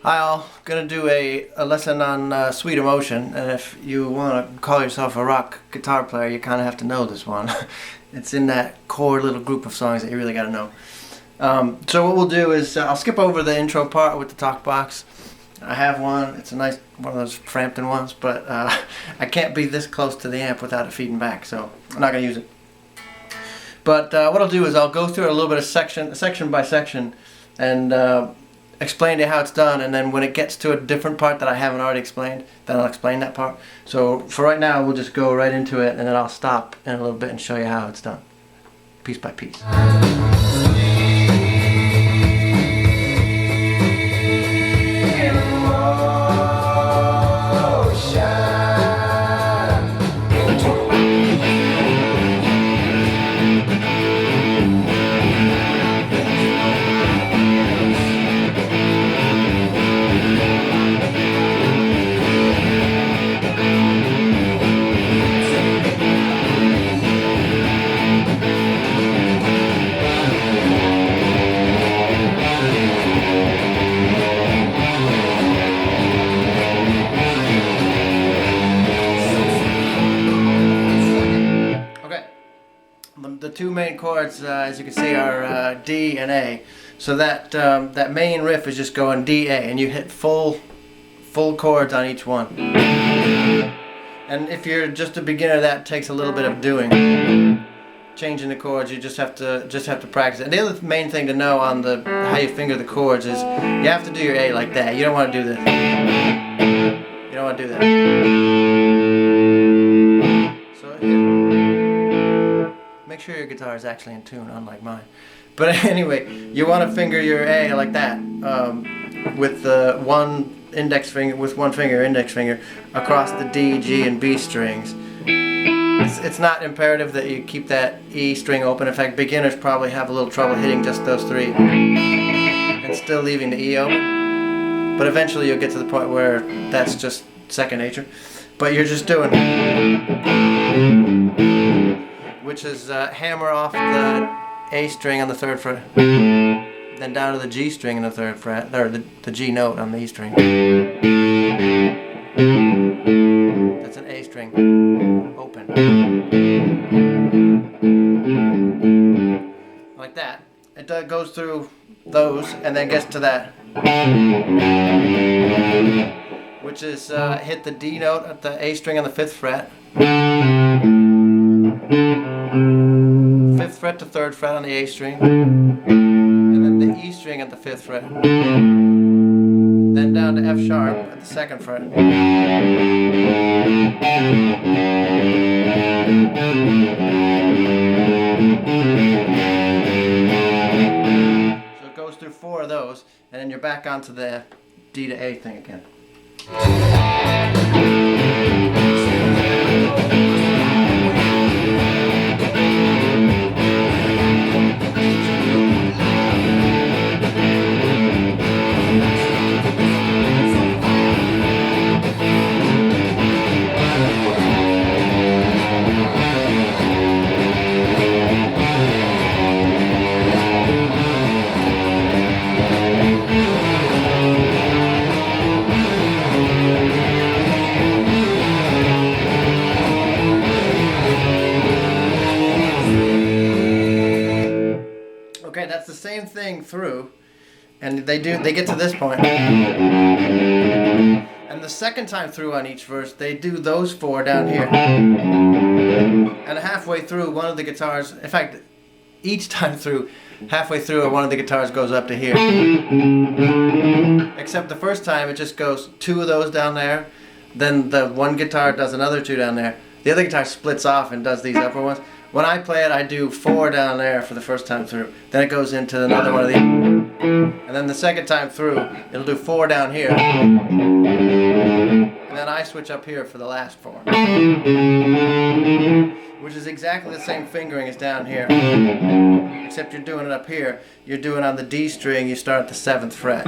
Hi all, gonna do a lesson on Sweet Emotion, and if you want to call yourself a rock guitar player, you kind of have to know this one. It's in that core little group of songs that you really got to know. So what we'll do is I'll skip over the intro part with the talk box. I have one, it's a nice one of those Frampton ones, but I can't be this close to the amp without it feeding back, so I'm not gonna use it. But what I'll do is I'll go through a little bit of section by section, and explain to you how it's done, and then when it gets to a different part that I haven't already explained, then I'll explain that part. So for right now, we'll just go right into it, and then I'll stop in a little bit and show you how it's done, piece by piece. The two main chords, as you can see, are D and A. So that main riff is just going D, A, and you hit full chords on each one. And if you're just a beginner, that takes a little bit of doing. Changing the chords, you just have to practice it. And the other main thing to know on how you finger the chords is you have to do your A like that. You don't want to do this. You don't want to do that. So make sure your guitar is actually in tune, unlike mine. But anyway, you want to finger your A like that, with one finger, index finger, across the D, G, and B strings. It's not imperative that you keep that E string open. In fact, beginners probably have a little trouble hitting just those three and still leaving the E open. But eventually you'll get to the point where that's just second nature. But you're just doing, which is hammer off the A string on the 3rd fret, then down to the G string on the 3rd fret, or the G note on the E string. That's an A string, open. Like that. It goes through those and then gets to that, which is hit the D note at the A string on the 5th fret. 5th fret to 3rd fret on the A string, and then the E string at the 5th fret, then down to F sharp at the 2nd fret. So it goes through 4 of those, and then you're back onto the D to A thing again. Okay, that's the same thing through, and they get to this point, and the second time through on each verse they do those 4 down here, and halfway through one of the guitars, in fact each time through, halfway through one of the guitars goes up to here, except the first time it just goes 2 of those down there, then the one guitar does another 2 down there, the other guitar splits off and does these upper ones. When I play it, I do 4 down there for the first time through. Then it goes into another one of these. And then the second time through, it'll do 4 down here. And then I switch up here for the last 4. Which is exactly the same fingering as down here. Except you're doing it up here. You're doing on the D string, you start at the 7th fret.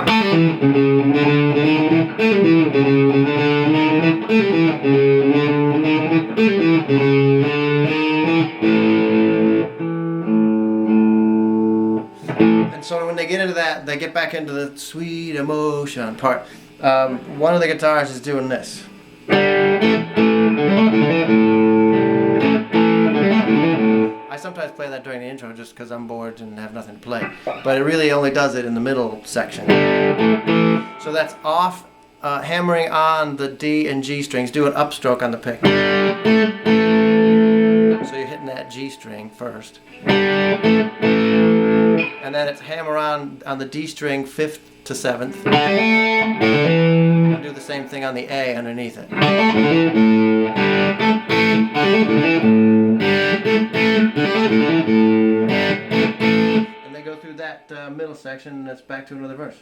And so when they get into that, they get back into the sweet emotion part, one of the guitars is doing this. I sometimes play that during the intro just because I'm bored and have nothing to play, but it really only does it in the middle section. So that's off, hammering on the D and G strings, do an upstroke on the pick. So you're hitting that G string first, and then it's hammer on the D string 5th to 7th, and do the same thing on the A underneath it. And they go through that middle section, and it's back to another verse.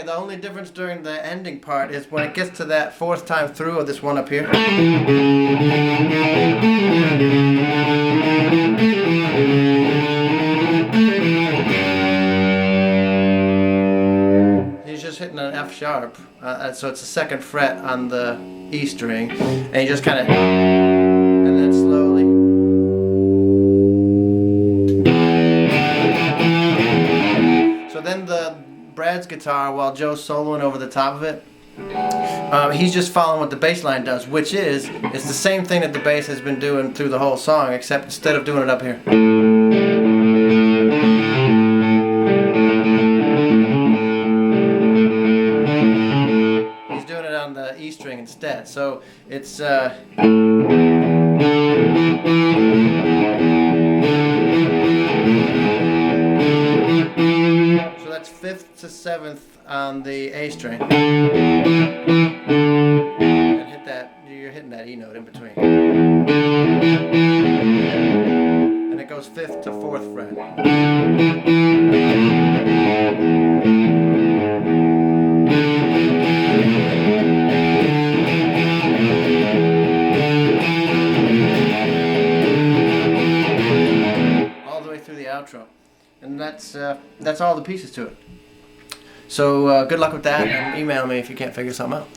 The only difference during the ending part is when it gets to that 4th time through of this one up here. He's just hitting an F sharp, so it's the 2nd fret on the E string, and he just kind of, and then slowly. So then Brad's guitar, while Joe's soloing over the top of it, he's just following what the bass line does, which is, it's the same thing that the bass has been doing through the whole song, except instead of doing it up here, he's doing it on the E string instead. So it's so that's 5th to 7th on the A string, and hit that. You're hitting that E note in between, and it goes 5th to 4th fret. All the way through the outro. And that's all the pieces to it. So good luck with that, and email me if you can't figure something out.